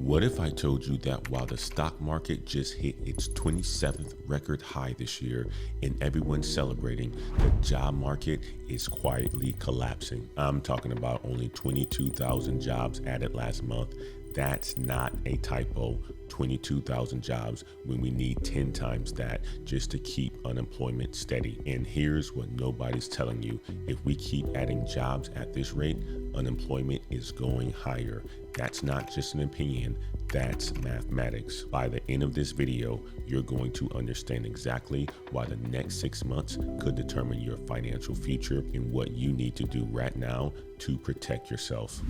What if I told you that while the stock market just hit its 27th record high this year and everyone's celebrating, the job market is quietly collapsing? I'm talking about only 22,000 jobs added last month. That's not a typo. 22,000 jobs when we need 10 times that just to keep unemployment steady. And here's what nobody's telling you. If we keep adding jobs at this rate, unemployment is going higher. That's not just an opinion, that's mathematics. By the end of this video, you're going to understand exactly why the next 6 months could determine your financial future and what you need to do right now to protect yourself.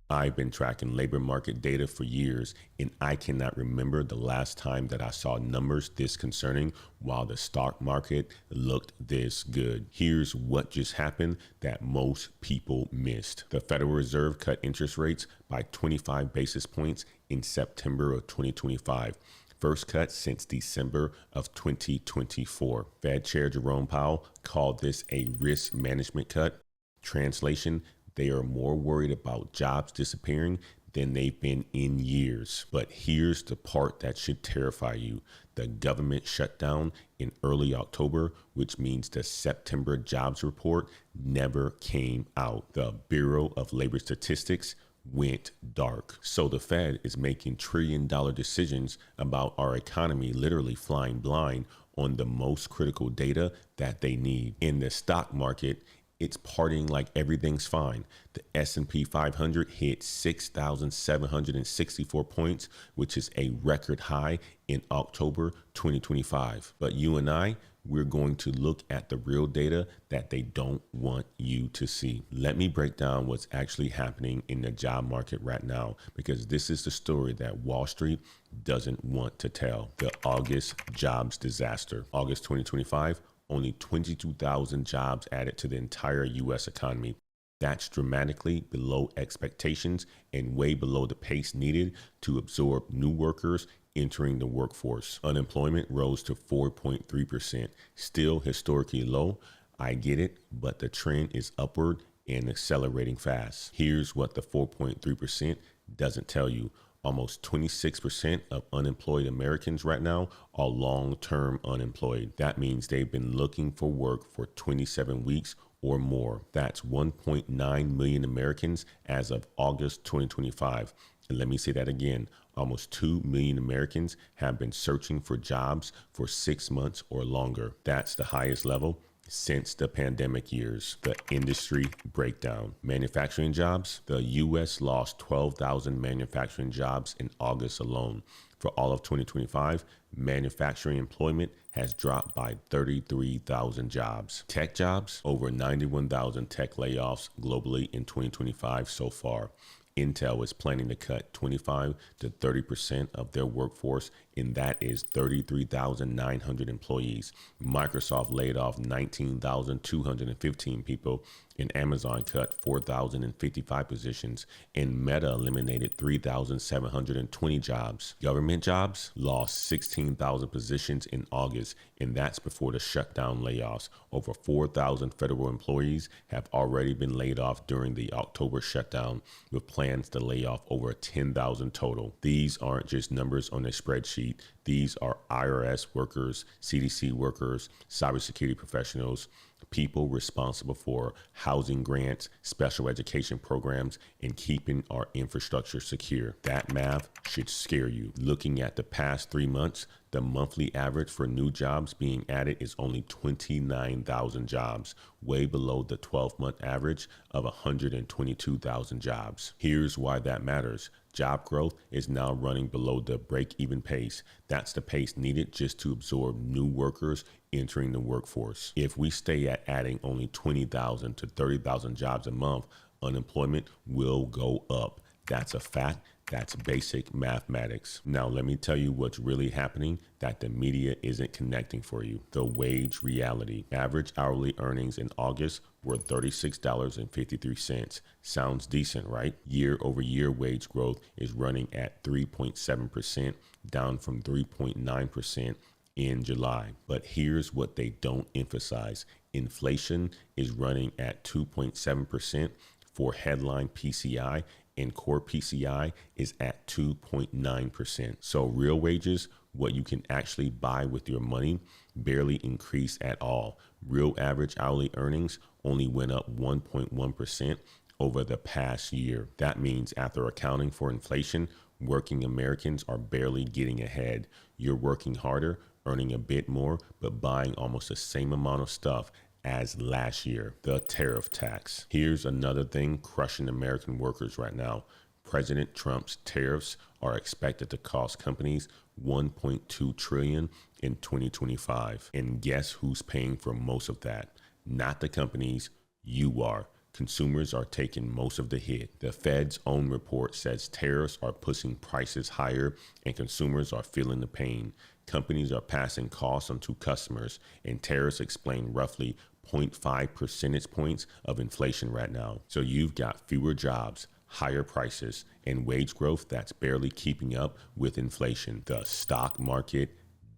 I've been tracking labor market data for years, and I cannot remember the last time that I saw numbers this concerning while the stock market looked this good. Here's what just happened that most people missed. The Federal Reserve cut interest rates by 25 basis points in September of 2025. First cut since December of 2024. Fed Chair Jerome Powell called this a risk management cut. Translation: they are more worried about jobs disappearing than they've been in years. But here's the part that should terrify you. The government shut down in early October, which means the September jobs report never came out. The Bureau of Labor Statistics went dark. So the Fed is making trillion-dollar decisions about our economy literally flying blind on the most critical data that they need. In the stock market, it's partying like everything's fine. The S&P 500 hit 6,764 points, which is a record high in October 2025. But you and I, we're going to look at the real data that they don't want you to see. Let me break down what's actually happening in the job market right now, because this is the story that Wall Street doesn't want to tell. The August jobs disaster. August 2025, only 22,000 jobs added to the entire U.S. economy. That's dramatically below expectations and way below the pace needed to absorb new workers entering the workforce. Unemployment rose to 4.3%, still historically low. I get it, but the trend is upward and accelerating fast. Here's what the 4.3% doesn't tell you. Almost 26% of unemployed Americans right now are long-term unemployed. That means they've been looking for work for 27 weeks or more. That's 1.9 million Americans as of August 2025. And let me say that again. Almost 2 million Americans have been searching for jobs for 6 months or longer. That's the highest level since the pandemic years. The industry breakdown. Manufacturing jobs. The U.S. lost 12,000 manufacturing jobs in August alone. For all of 2025, manufacturing employment has dropped by 33,000 jobs. Tech jobs, over 91,000 tech layoffs globally in 2025 so far. Intel is planning to cut 25 to 30% of their workforce, and that is 33,900 employees. Microsoft laid off 19,215 people, and Amazon cut 4,055 positions, and Meta eliminated 3,720 jobs. Government jobs lost 16,000 positions in August, and that's before the shutdown layoffs. Over 4,000 federal employees have already been laid off during the October shutdown, with plans to lay off over 10,000 total. These aren't just numbers on a spreadsheet. These are IRS workers, CDC workers, cybersecurity professionals, people responsible for housing grants, special education programs, and keeping our infrastructure secure. That math should scare you. Looking at the past 3 months, the monthly average for new jobs being added is only 29,000 jobs, way below the 12-month average of 122,000 jobs. Here's why that matters. Job growth is now running below the break-even pace. That's the pace needed just to absorb new workers entering the workforce. If we stay at adding only 20,000 to 30,000 jobs a month, unemployment will go up. That's a fact. That's basic mathematics. Now, let me tell you what's really happening that the media isn't connecting for you. The wage reality. Average hourly earnings in August were $36.53. Sounds decent, right? Year-over-year wage growth is running at 3.7%, down from 3.9% in July. But here's what they don't emphasize. Inflation is running at 2.7% for headline PCI and core PCI is at 2.9%. So real wages, what you can actually buy with your money, barely increased at all. Real average hourly earnings only went up 1.1% over the past year. That means after accounting for inflation, working Americans are barely getting ahead. You're working harder, earning a bit more, but buying almost the same amount of stuff as last year. The tariff tax. Here's another thing crushing American workers right now. President Trump's tariffs are expected to cost companies $1.2 trillion in 2025. And guess who's paying for most of that? Not the companies, you are. Consumers are taking most of the hit. The Fed's own report says tariffs are pushing prices higher and consumers are feeling the pain. Companies are passing costs onto customers, and tariffs explain roughly 0.5 percentage points of inflation right now. So you've got fewer jobs, higher prices, and wage growth that's barely keeping up with inflation. The stock market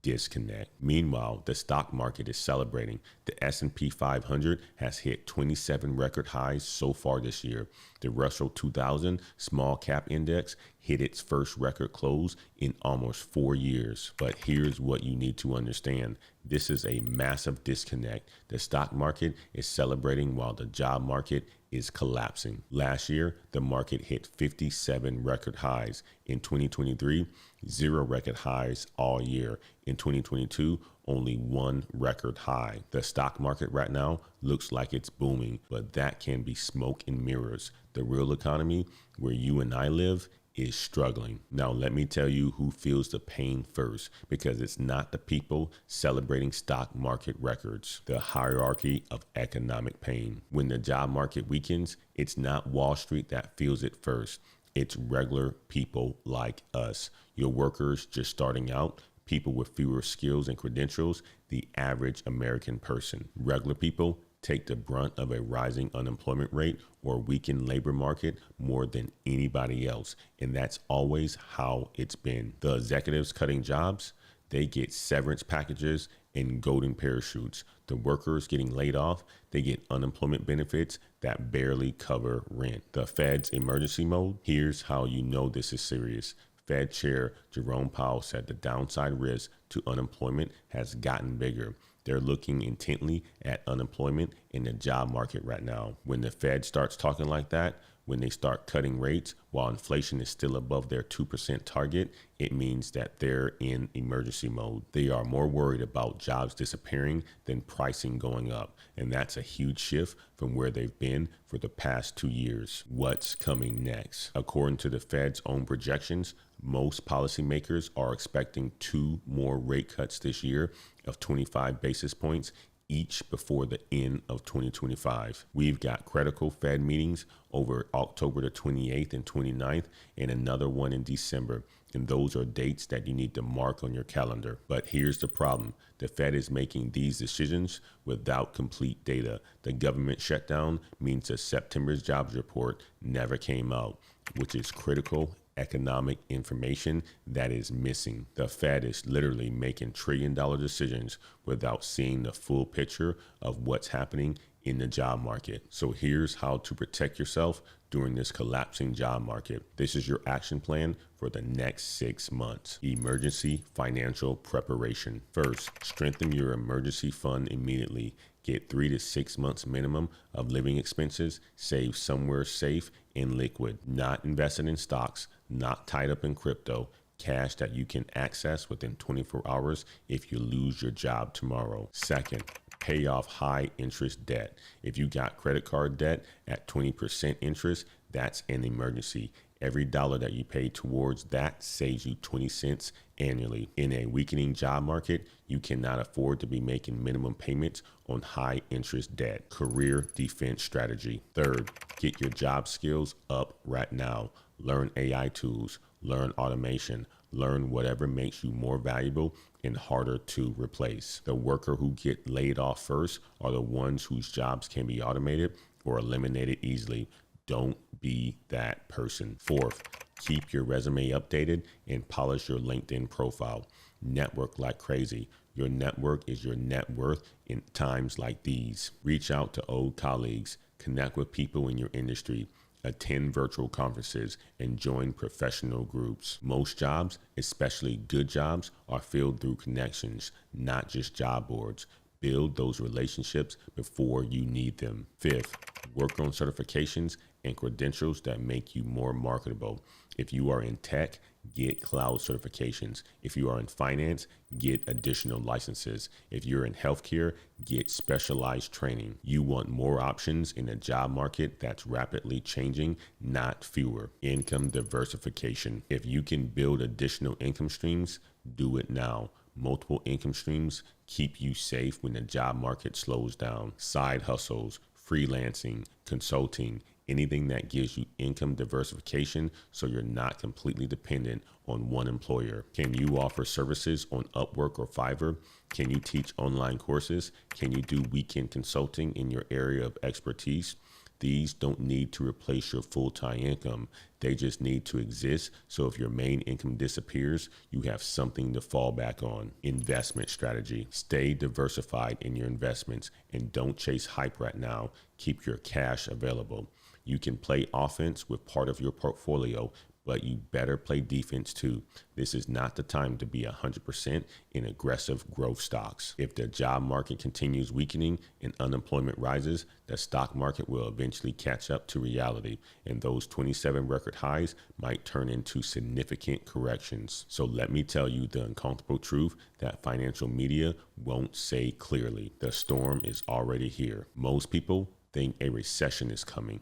disconnect. Meanwhile, the stock market is celebrating. The S&P 500 has hit 27 record highs so far this year. The Russell 2000 small cap index hit its first record close in almost 4 years. But here's what you need to understand. This is a massive disconnect. The stock market is celebrating while the job market is collapsing. Last year, the market hit 57 record highs. In 2023, 0 record highs all year. In 2022, only 1 record high. The stock market right now looks like it's booming, but that can be smoke and mirrors. The real economy, where you and I live, is struggling. Now, let me tell you who feels the pain first, because it's not the people celebrating stock market records. The hierarchy of economic pain. When the job market weakens, it's not Wall Street that feels it first. It's regular people like us. Your workers just starting out, people with fewer skills and credentials, the average American person. Regular people take the brunt of a rising unemployment rate or weakened labor market more than anybody else. And that's always how it's been. The executives cutting jobs, they get severance packages and golden parachutes. The workers getting laid off, they get unemployment benefits that barely cover rent. The Fed's emergency mode, here's how you know this is serious. Fed Chair Jerome Powell said the downside risk to unemployment has gotten bigger. They're looking intently at unemployment in the job market right now. When the Fed starts talking like that, when they start cutting rates while inflation is still above their 2% target, it means that they're in emergency mode. They are more worried about jobs disappearing than pricing going up. And that's a huge shift from where they've been for the past 2 years. What's coming next? According to the Fed's own projections, most policymakers are expecting 2 more rate cuts this year of 25 basis points each before the end of 2025. We've got critical Fed meetings over October the 28th and 29th and another one in December. And those are dates that you need to mark on your calendar. But here's the problem. The Fed is making these decisions without complete data. The government shutdown means that September's jobs report never came out, which is critical economic information that is missing. The Fed is literally making trillion-dollar decisions without seeing the full picture of what's happening in the job market. So here's how to protect yourself during this collapsing job market. This is your action plan for the next 6 months. Emergency financial preparation. First, strengthen your emergency fund immediately. Get 3 to 6 months minimum of living expenses. Save somewhere safe and liquid, not invested in stocks, not tied up in crypto. Cash that you can access within 24 hours if you lose your job tomorrow. Second, pay off high interest debt. If you got credit card debt at 20% interest, that's an emergency. Every dollar that you pay towards that saves you 20 cents annually. In a weakening job market, you cannot afford to be making minimum payments on high interest debt. Career defense strategy. Third, get your job skills up right now. Learn AI tools, learn automation, learn whatever makes you more valuable and harder to replace. The worker who get laid off first are the ones whose jobs can be automated or eliminated easily. Don't be that person. Fourth, keep your resume updated and polish your LinkedIn profile. Network like crazy. Your network is your net worth in times like these. Reach out to old colleagues, connect with people in your industry, attend virtual conferences, and join professional groups. Most jobs, especially good jobs, are filled through connections, not just job boards. Build those relationships before you need them. Fifth, work on certifications and credentials that make you more marketable. If you are in tech, get cloud certifications. If you are in finance, get additional licenses. If you're in healthcare, get specialized training. You want more options in a job market that's rapidly changing, not fewer. Income diversification. If you can build additional income streams, do it now. Multiple income streams keep you safe when the job market slows down. Side hustles, freelancing, consulting, anything that gives you income diversification so you're not completely dependent on one employer. Can you offer services on Upwork or Fiverr? Can you teach online courses? Can you do weekend consulting in your area of expertise? These don't need to replace your full-time income. They just need to exist so if your main income disappears, you have something to fall back on. Investment strategy. Stay diversified in your investments and don't chase hype right now. Keep your cash available. You can play offense with part of your portfolio, but you better play defense too. This is not the time to be 100% in aggressive growth stocks. If the job market continues weakening and unemployment rises, the stock market will eventually catch up to reality, and those 27 record highs might turn into significant corrections. So let me tell you the uncomfortable truth that financial media won't say clearly. The storm is already here. Most people think a recession is coming,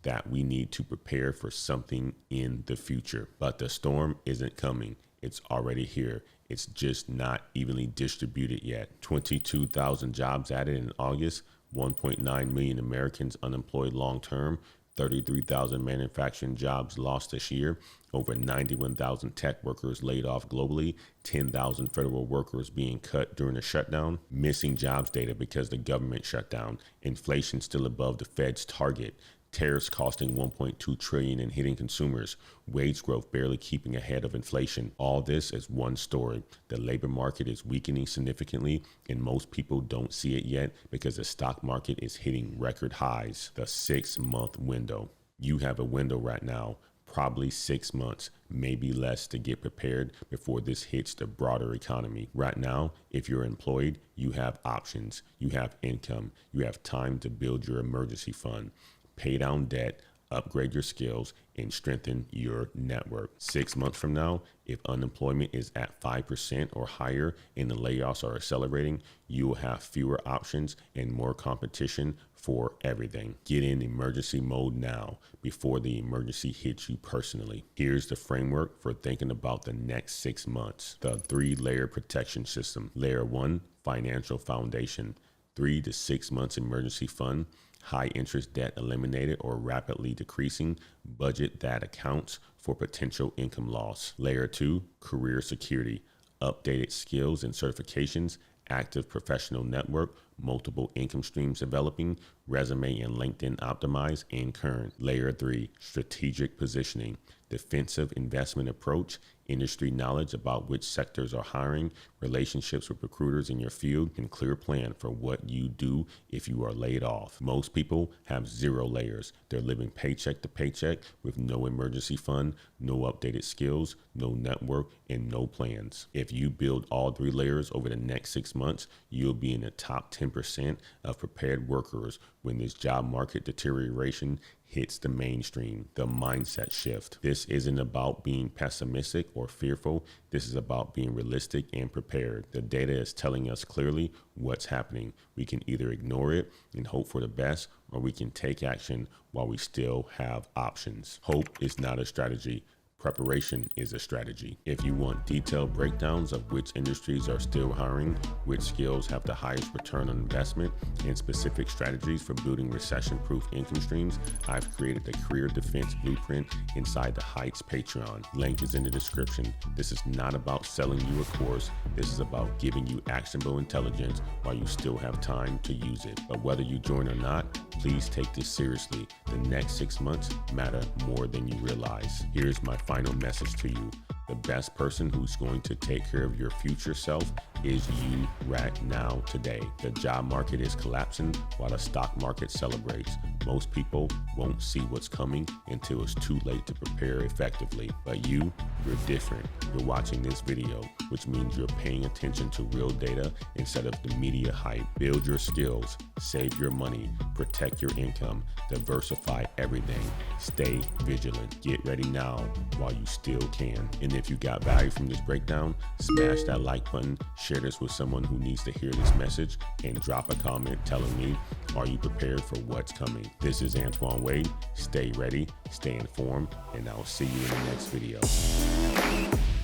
that we need to prepare for something in the future. But the storm isn't coming. It's already here. It's just not evenly distributed yet. 22,000 jobs added in August, 1.9 million Americans unemployed long-term, 33,000 manufacturing jobs lost this year, over 91,000 tech workers laid off globally, 10,000 federal workers being cut during the shutdown, missing jobs data because the government shut down, inflation still above the Fed's target, tariffs costing $1.2 trillion and hitting consumers, wage growth barely keeping ahead of inflation. All this is one story. The labor market is weakening significantly, and most people don't see it yet because the stock market is hitting record highs. The 6-month window. You have a window right now, probably 6 months, maybe less, to get prepared before this hits the broader economy. Right now, if you're employed, you have options, you have income, you have time to build your emergency fund, pay down debt, upgrade your skills, and strengthen your network. 6 months from now, if unemployment is at 5% or higher and the layoffs are accelerating, you will have fewer options and more competition for everything. Get in emergency mode now before the emergency hits you personally. Here's the framework for thinking about the next 6 months. The 3-layer protection system. Layer 1, financial foundation. 3 to 6 months emergency fund. High interest debt eliminated or rapidly decreasing, budget that accounts for potential income loss. Layer 2, career security, updated skills and certifications, active professional network, multiple income streams developing, resume and LinkedIn optimized and current. Layer 3, strategic positioning, defensive investment approach, industry knowledge about which sectors are hiring, relationships with recruiters in your field, and clear plan for what you do if you are laid off. Most people have 0 layers. They're living paycheck to paycheck with no emergency fund, no updated skills, no network, and no plans. If you build all 3 layers over the next 6 months, you'll be in the top 10% of prepared workers when this job market deterioration hits the mainstream. The mindset shift. This isn't about being pessimistic or fearful. This is about being realistic and prepared. The data is telling us clearly what's happening. We can either ignore it and hope for the best, or we can take action while we still have options. Hope is not a strategy. Preparation is a strategy. If you want detailed breakdowns of which industries are still hiring, which skills have the highest return on investment, and specific strategies for building recession-proof income streams, I've created the Career Defense Blueprint inside the Heights Patreon. Link is in the description. This is not about selling you a course. This is about giving you actionable intelligence while you still have time to use it. But whether you join or not, please take this seriously. The next 6 months matter more than you realize. Here's my final message to you. The best person who's going to take care of your future self is you right now today. The job market is collapsing while the stock market celebrates. Most people won't see what's coming until it's too late to prepare effectively. But you're different. You're watching this video, which means you're paying attention to real data instead of the media hype. Build your skills, save your money, protect your income, diversify everything. Stay vigilant. Get ready now while you still can. And if you got value from this breakdown, smash that like button, share this with someone who needs to hear this message, and drop a comment telling me, are you prepared for what's coming? This is Antoine Wade. Stay ready, stay informed, and I'll see you in the next video.